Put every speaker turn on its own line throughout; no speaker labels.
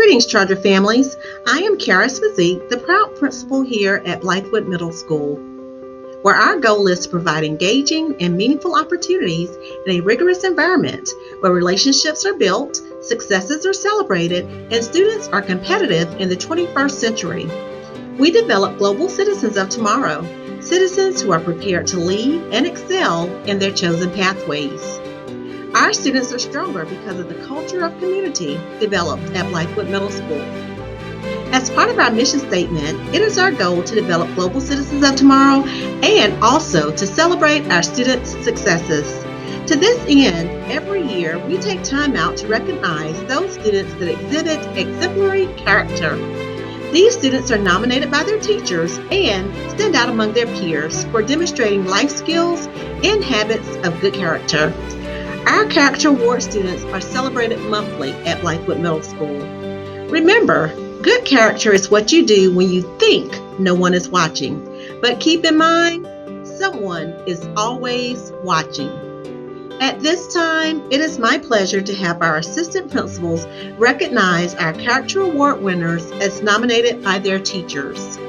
Greetings, Charter families. I am Kara Swazik, the proud principal here at Blythewood Middle School, where our goal is to provide engaging and meaningful opportunities in a rigorous environment where relationships are built, successes are celebrated, and students are competitive in the 21st century. We develop global citizens of tomorrow, citizens who are prepared to lead and excel in their chosen pathways. Our students are stronger because of the culture of community developed at Blythewood Middle School. As part of our mission statement, it is our goal to develop global citizens of tomorrow and also to celebrate our students' successes. To this end, every year we take time out to recognize those students that exhibit exemplary character. These students are nominated by their teachers and stand out among their peers for demonstrating life skills and habits of good character. Our Character Award students are celebrated monthly at Blythewood Middle School. Remember, good character is what you do when you think no one is watching. But keep in mind, someone is always watching. At this time, it is my pleasure to have our assistant principals recognize our Character Award winners as nominated by their teachers.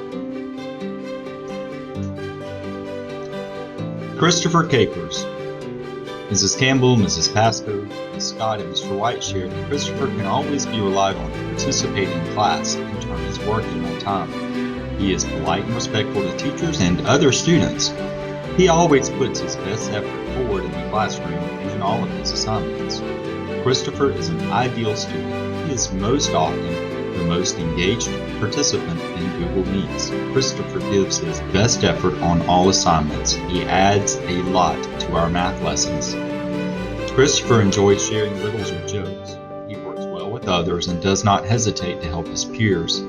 Christopher Capers. Mrs. Campbell, Mrs. Pascoe, Ms. Scott, and Mr. White shared that Christopher can always be relied on to participate in class and turn his work in on time. He is polite and respectful to teachers and other students. He always puts his best effort forward in the classroom and in all of his assignments. Christopher is an ideal student. He is most often the most engaged participant in Google Meets. Christopher gives his best effort on all assignments. He adds a lot to our math lessons. Christopher enjoys sharing riddles or jokes. He works well with others and does not hesitate to help his peers.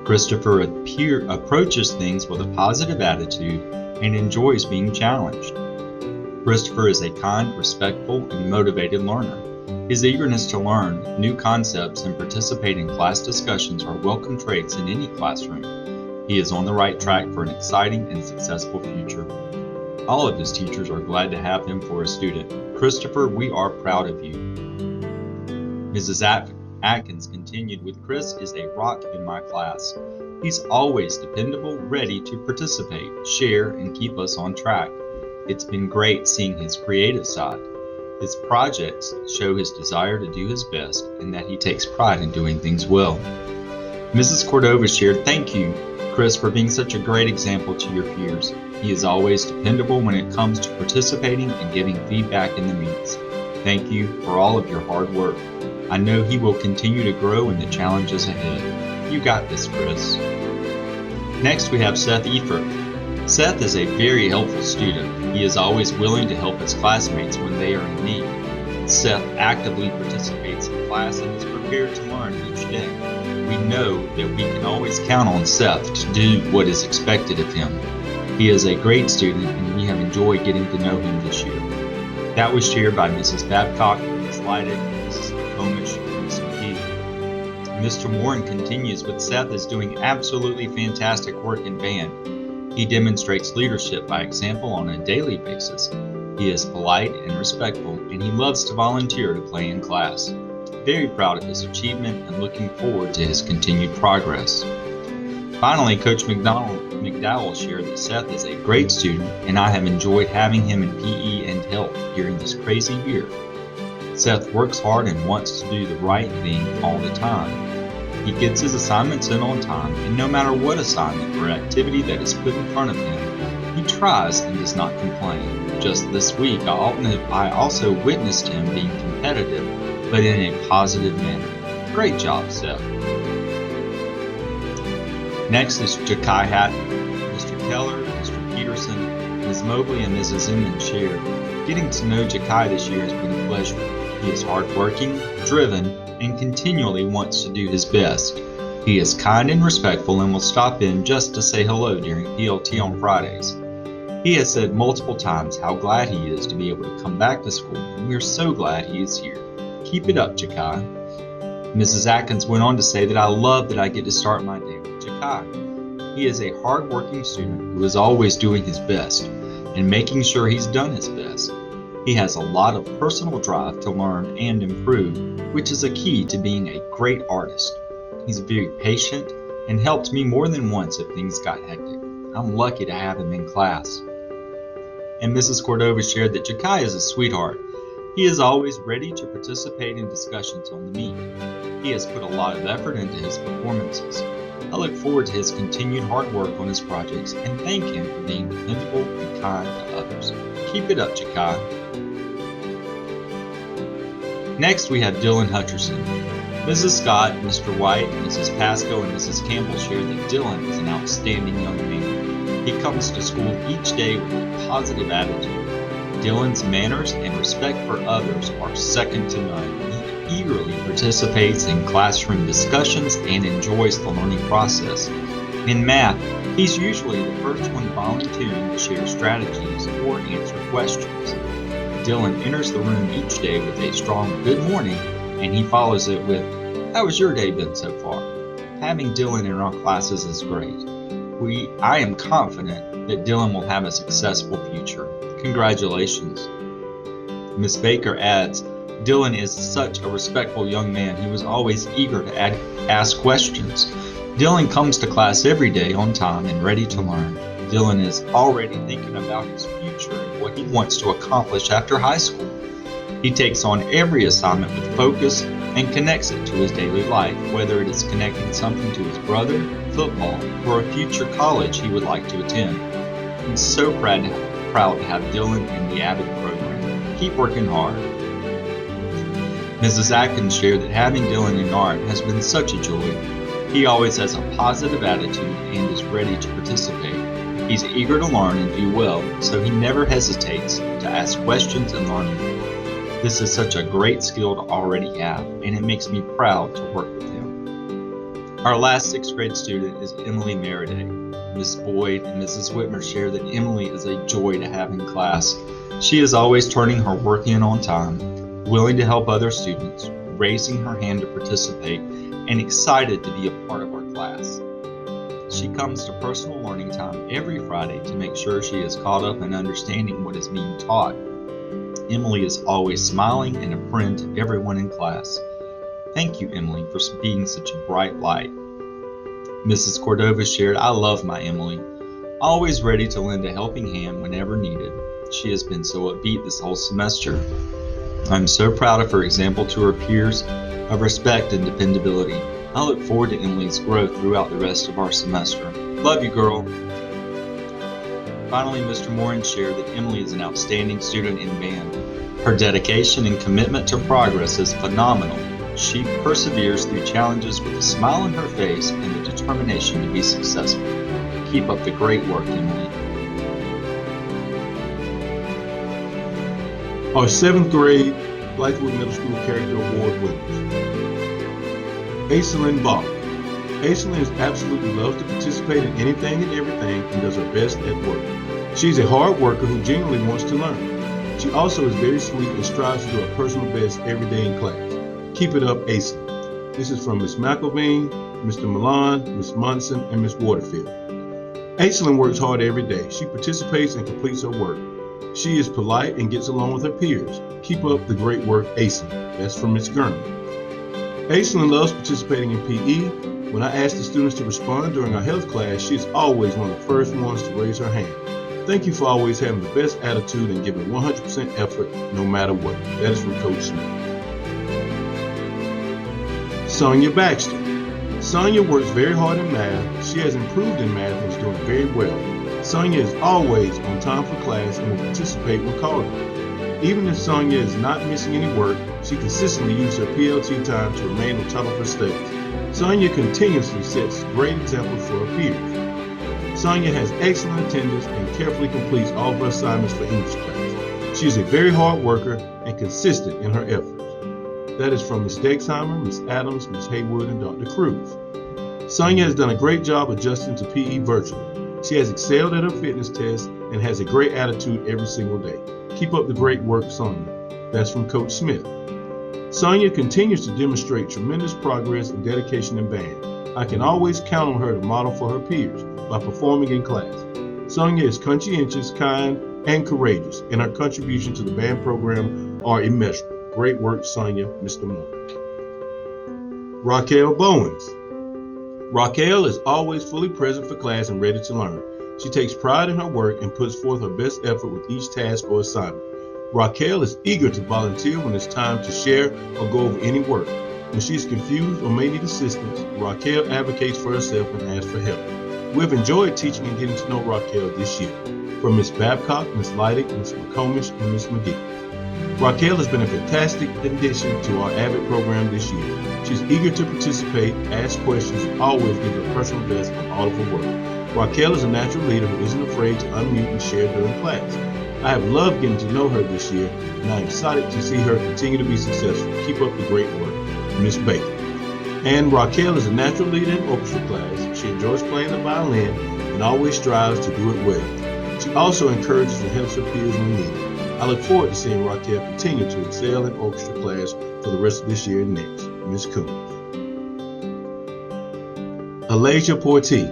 Christopher approaches things with a positive attitude and enjoys being challenged. Christopher is a kind, respectful, and motivated learner. His eagerness to learn new concepts and participate in class discussions are welcome traits in any classroom. He is on the right track for an exciting and successful future. All of his teachers are glad to have him for a student. Christopher, we are proud of you. Mrs. Atkins continued with, Chris is a rock in my class. He's always dependable, ready to participate, share, and keep us on track. It's been great seeing his creative side. His projects show his desire to do his best and that he takes pride in doing things well. Mrs. Cordova shared, thank you, Chris, for being such a great example to your peers. He is always dependable when it comes to participating and giving feedback in the meets. Thank you for all of your hard work. I know he will continue to grow in the challenges ahead. You got this, Chris. Next, we have Seth Efer. Seth is a very helpful student. He is always willing to help his classmates when they are in need. Seth actively participates in class and is prepared to learn each day. We know that we can always count on Seth to do what is expected of him. He is a great student and we have enjoyed getting to know him this year. That was shared by Mrs. Babcock, Ms. Leidig, Mrs. Comish, and Ms. McGee. Mr. Warren continues with, Seth is doing absolutely fantastic work in band. He demonstrates leadership by example on a daily basis. He is polite and respectful, and he loves to volunteer to play in class. Very proud of his achievement and looking forward to his continued progress. Finally, Coach McDowell shared that Seth is a great student, and I have enjoyed having him in PE and health during this crazy year. Seth works hard and wants to do the right thing all the time. He gets his assignments in on time, and no matter what assignment or activity that is put in front of him, he tries and does not complain. Just this week, I also witnessed him being competitive, but in a positive manner. Great job, Seth. Next is Jakai Hatton. Mr. Keller, Mr. Peterson, Ms. Mobley, and Mrs. Inman shared. Getting to know Jakai this year has been a pleasure. He is hardworking, driven, and continually wants to do his best. He is kind and respectful and will stop in just to say hello during PLT on Fridays. He has said multiple times how glad he is to be able to come back to school, and we are so glad he is here. Keep it up, Jakai. Mrs. Atkins went on to say that I love that I get to start my day with Jakai. He is a hard-working student who is always doing his best and making sure he's done his best. He has a lot of personal drive to learn and improve, which is a key to being a great artist. He's very patient and helped me more than once if things got hectic. I'm lucky to have him in class. And Mrs. Cordova shared that Jakai is a sweetheart. He is always ready to participate in discussions on the meet. He has put a lot of effort into his performances. I look forward to his continued hard work on his projects and thank him for being dependable and kind to others. Keep it up, Jakai. Next, we have Dylan Hutcherson. Mrs. Scott, Mr. White, Mrs. Pascoe, and Mrs. Campbell shared that Dylan is an outstanding young man. He comes to school each day with a positive attitude. Dylan's manners and respect for others are second to none. He eagerly participates in classroom discussions and enjoys the learning process. In math, he's usually the first one volunteering to share strategies or answer questions. Dylan enters the room each day with a strong good morning, and he follows it with, "How has your day been so far?" Having Dylan in our classes is great. I am confident that Dylan will have a successful future. Congratulations. Ms. Baker adds, Dylan is such a respectful young man. He was always eager to ask questions. Dylan comes to class every day on time and ready to learn. Dylan is already thinking about his future and what he wants to accomplish after high school. He takes on every assignment with focus and connects it to his daily life, whether it is connecting something to his brother, football, or a future college he would like to attend. I'm so proud to have Dylan in the Avid program. Keep working hard. Mrs. Atkins shared that having Dylan in art has been such a joy. He always has a positive attitude and is ready to participate. He's eager to learn and do well, so he never hesitates to ask questions and learn more. This is such a great skill to already have, and it makes me proud to work with him. Our last 6th grade student is Emily Maraday. Miss Boyd and Mrs. Whitmer share that Emily is a joy to have in class. She is always turning her work in on time, willing to help other students, raising her hand to participate, and excited to be a part of our class. She comes to personal learning time every Friday to make sure she is caught up in understanding what is being taught. Emily is always smiling and a friend to everyone in class. Thank you, Emily, for being such a bright light. Mrs. Cordova shared, I love my Emily, always ready to lend a helping hand whenever needed. She has been so upbeat this whole semester. I'm so proud of her example to her peers of respect and dependability. I look forward to Emily's growth throughout the rest of our semester. Love you, girl. Finally, Mr. Morin shared that Emily is an outstanding student in band. Her dedication and commitment to progress is phenomenal. She perseveres through challenges with a smile on her face and the determination to be successful. Keep up the great work, Emily.
Our 7th grade Blythewood Middle School Character Award winners. Lynn Bach. Lynn absolutely loves to participate in anything and everything and does her best at work. She's a hard worker who genuinely wants to learn. She also is very sweet and strives to do her personal best every day in class. Keep it up, Aislinn. This is from Miss McElveen, Mr. Milan, Miss Munson, and Miss Waterfield. Aislinn works hard every day. She participates and completes her work. She is polite and gets along with her peers. Keep up the great work, Aislinn. That's from Miss Gurman. Aislinn loves participating in PE. When I ask the students to respond during our health class, she is always one of the first ones to raise her hand. Thank you for always having the best attitude and giving 100% effort no matter what. That is from Coach Smith. Sonia Baxter. Sonia works very hard in math. She has improved in math and is doing very well. Sonia is always on time for class and will participate when called on. Even if Sonia is not missing any work, she consistently uses her PLT time to remain on top of her studies. Sonia continuously sets great examples for her peers. Sonia has excellent attendance and carefully completes all of her assignments for English class. She is a very hard worker and consistent in her efforts. That is from Ms. Dexheimer, Ms. Adams, Ms. Haywood, and Dr. Cruz. Sonia has done a great job adjusting to PE virtually. She has excelled at her fitness test and has a great attitude every single day. Keep up the great work, Sonia. That's from Coach Smith. Sonia continues to demonstrate tremendous progress and dedication in band. I can always count on her to model for her peers by performing in class. Sonia is conscientious, kind, and courageous, and her contributions to the band program are immeasurable. Great work, Sonia, Mr. Moore. Raquel Bowens. Raquel is always fully present for class and ready to learn. She takes pride in her work and puts forth her best effort with each task or assignment. Raquel is eager to volunteer when it's time to share or go over any work. When she is confused or may need assistance, Raquel advocates for herself and asks for help. We have enjoyed teaching and getting to know Raquel this year, from Miss Babcock, Miss Leidig, Miss McComish, and Miss McGee. Raquel has been a fantastic addition to our AVID program this year. She's eager to participate, ask questions, and always give her personal best on all of her work. Raquel is a natural leader who isn't afraid to unmute and share during class. I have loved getting to know her this year, and I am excited to see her continue to be successful. Keep up the great work, Miss Baker. And Raquel is a natural leader in orchestra class. She enjoys playing the violin and always strives to do it well. She also encourages and helps her peers when needed. I look forward to seeing Raquel continue to excel in orchestra class for the rest of this year and next. Miss Coons. Alasia Portee.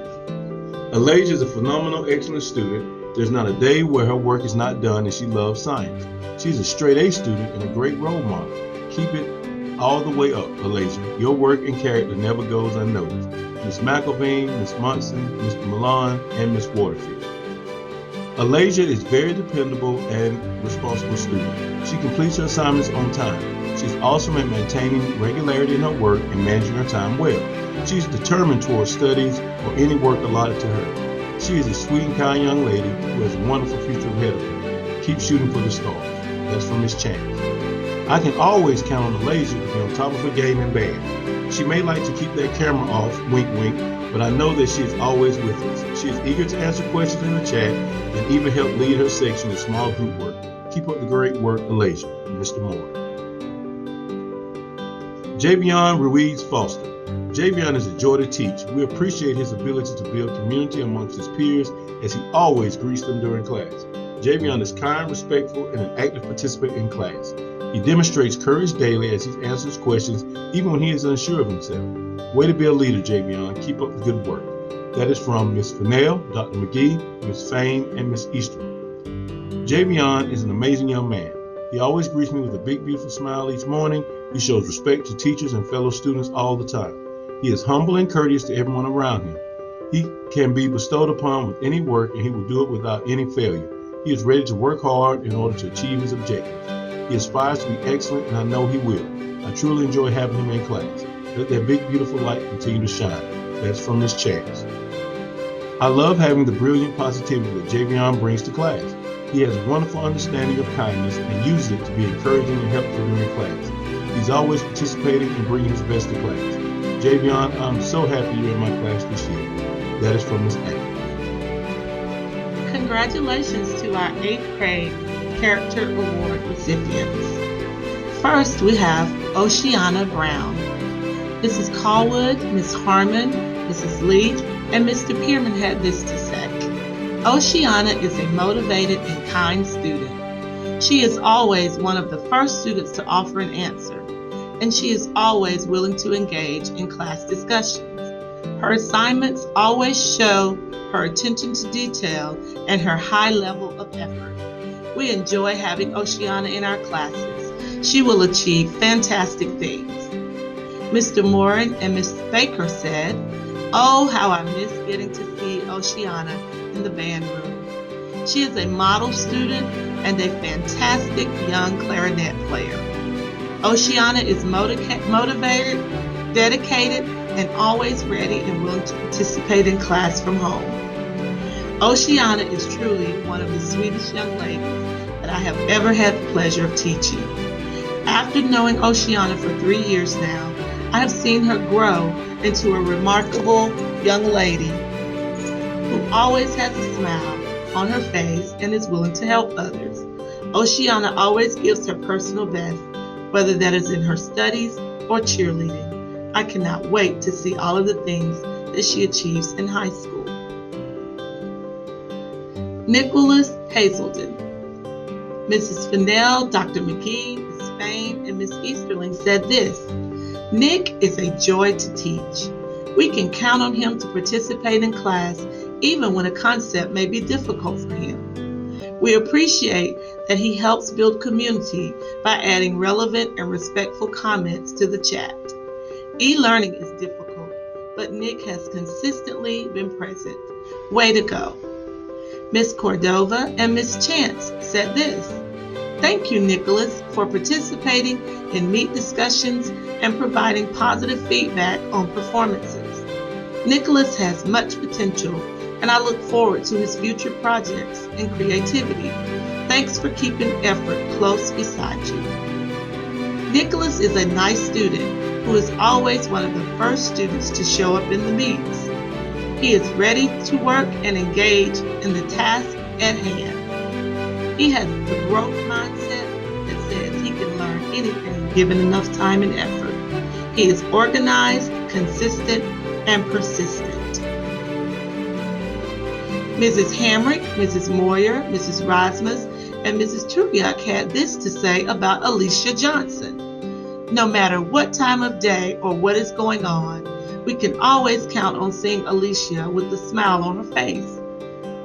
Alasia is a phenomenal, excellent student. There's not a day where her work is not done, and she loves science. She's a straight A student and a great role model. Keep it all the way up, Alasia. Your work and character never goes unnoticed. Miss McElveen, Miss Munson, Mr. Milan, and Miss Waterfield. Alasia is very dependable and responsible student. She completes her assignments on time. She's awesome at maintaining regularity in her work and managing her time well. She's determined towards studies or any work allotted to her. She is a sweet and kind young lady who has a wonderful future ahead of her. Keep shooting for the stars. That's from Miss Chance. I can always count on Alasia to be on top of her game in band. She may like to keep that camera off, wink wink, but I know that she is always with us. She is eager to answer questions in the chat and even help lead her section in small group work. Keep up the great work, Alasia. Mr. Moore. Javion Ruiz Foster. Javion is a joy to teach. We appreciate his ability to build community amongst his peers as he always greets them during class. Javion is kind, respectful, and an active participant in class. He demonstrates courage daily as he answers questions even when he is unsure of himself. Way to be a leader, Javion. Keep up the good work. That is from Miss Fennell, Dr. McGee, Miss Fain, and Miss Easterling. Javion is an amazing young man. He always greets me with a big, beautiful smile each morning. He shows respect to teachers and fellow students all the time. He is humble and courteous to everyone around him. He can be bestowed upon with any work, and he will do it without any failure. He is ready to work hard in order to achieve his objectives. He aspires to be excellent, and I know he will. I truly enjoy having him in class. Let that big, beautiful light continue to shine. That's from Miss Chance. I love having the brilliant positivity that Javion brings to class. He has a wonderful understanding of kindness and uses it to be encouraging and helpful during class. He's always participating and bringing his best to class. Javion, I'm so happy you're in my class this year. That is from Miss Atkins.
Congratulations to our 8th grade Character Award recipients. First, we have Oceana Brown. Mrs. Callwood, Miss Harmon, Mrs. Leach, and Mr. Pierman had this to say. Oceana is a motivated and kind student. She is always one of the first students to offer an answer, and she is always willing to engage in class discussions. Her assignments always show her attention to detail and her high level of effort. We enjoy having Oceana in our classes. She will achieve fantastic things. Mr. Morin and Miss Baker said, "Oh, how I miss getting to see Oceana in the band room. She is a model student and a fantastic young clarinet player. Oceana is motivated, dedicated, and always ready and willing to participate in class from home. Oceana is truly one of the sweetest young ladies that I have ever had the pleasure of teaching. After knowing Oceana for 3 years now, I have seen her grow into a remarkable young lady who always has a smile on her face and is willing to help others. Oceana always gives her personal best, whether that is in her studies or cheerleading. I cannot wait to see all of the things that she achieves in high school." Nicholas Hazelton. Mrs. Fennell, Dr. McGee, Ms. Fain, and Ms. Easterling said this, "Nick is a joy to teach. We can count on him to participate in class even when a concept may be difficult for him. We appreciate that he helps build community by adding relevant and respectful comments to the chat. E-learning is difficult, but Nick has consistently been present. Way to go. Miss Cordova and Miss Chance said this: "Thank you, Nicholas, for participating in meet discussions and providing positive feedback on performances. Nicholas has much potential, and I look forward to his future projects and creativity. Thanks for keeping effort close beside you." Nicholas is a nice student who is always one of the first students to show up in the meetings. He is ready to work and engage in the task at hand. He has the growth mindset that says he can learn anything given enough time and effort. He is organized, consistent, and persistent. Mrs. Hamrick, Mrs. Moyer, Mrs. Rasmus, and Mrs. Trubiak had this to say about Alicia Johnson: "No matter what time of day or what is going on, we can always count on seeing Alicia with a smile on her face.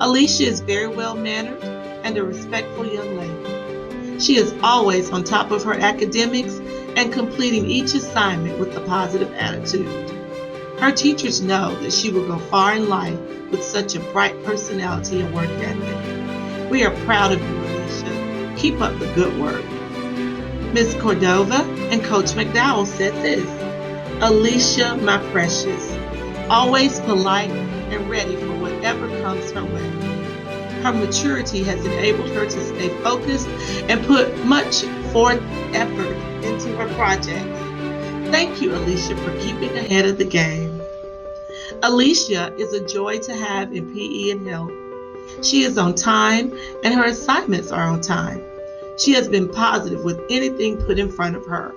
Alicia is very well-mannered and a respectful young lady. She is always on top of her academics and completing each assignment with a positive attitude. Her teachers know that she will go far in life with such a bright personality and work ethic. We are proud of you, Alicia. Keep up the good work." Miss Cordova and Coach McDowell said this: "Alicia, my precious, always polite and ready for whatever comes her way. Her maturity has enabled her to stay focused and put much forth effort into her projects. Thank you, Alicia, for keeping ahead of the game." Alicia is a joy to have in PE and health. She is on time and her assignments are on time. She has been positive with anything put in front of her.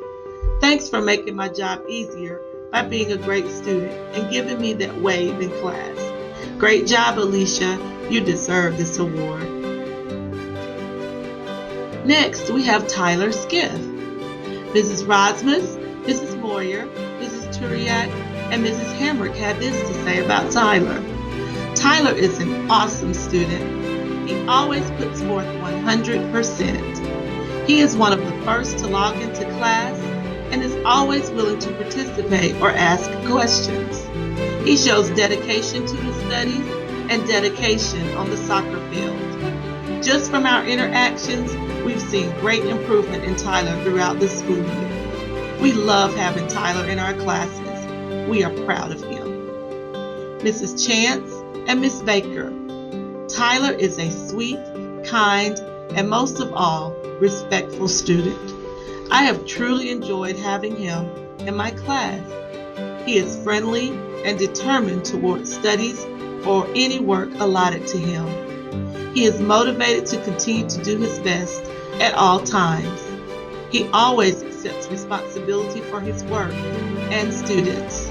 Thanks for making my job easier by being a great student and giving me that wave in class. Great job, Alicia. You deserve this award. Next, we have Tyler Skiff. Mrs. Rasmus, Mrs. Moyer, Mrs. Turiak, and Mrs. Hamrick had this to say about Tyler: "Tyler is an awesome student. He always puts forth 100%. He is one of the first to log into class and is always willing to participate or ask questions. He shows dedication to his studies and dedication on the soccer field. Just from our interactions, we've seen great improvement in Tyler throughout the school year. We love having Tyler in our classes. We are proud of him." Mrs. Chance and Miss Baker: "Tyler is a sweet, kind, and most of all, respectful student. I have truly enjoyed having him in my class. He is friendly and determined towards studies or any work allotted to him. He is motivated to continue to do his best at all times. He always accepts responsibility for his work and students.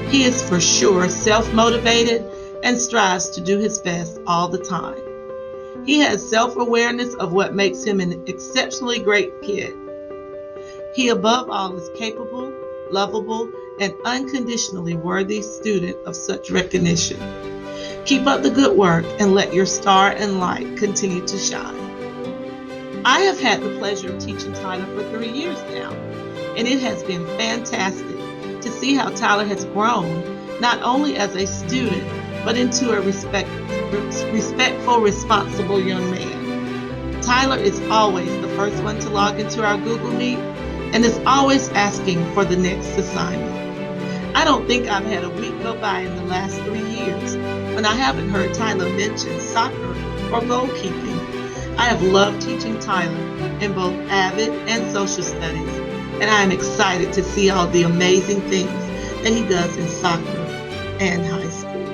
He is for sure self-motivated and strives to do his best all the time. He has self-awareness of what makes him an exceptionally great kid. He above all is capable, lovable, and unconditionally worthy student of such recognition. Keep up the good work and let your star and light continue to shine." I have had the pleasure of teaching Tyler for 3 years now, and it has been fantastic to see how Tyler has grown, not only as a student, but into a respectful, responsible young man. Tyler is always the first one to log into our Google Meet and is always asking for the next assignment. I don't think I've had a week go by in the last 3 years when I haven't heard Tyler mention soccer or goalkeeping. I have loved teaching Tyler in both AVID and social studies, and I am excited to see all the amazing things that he does in soccer and high school.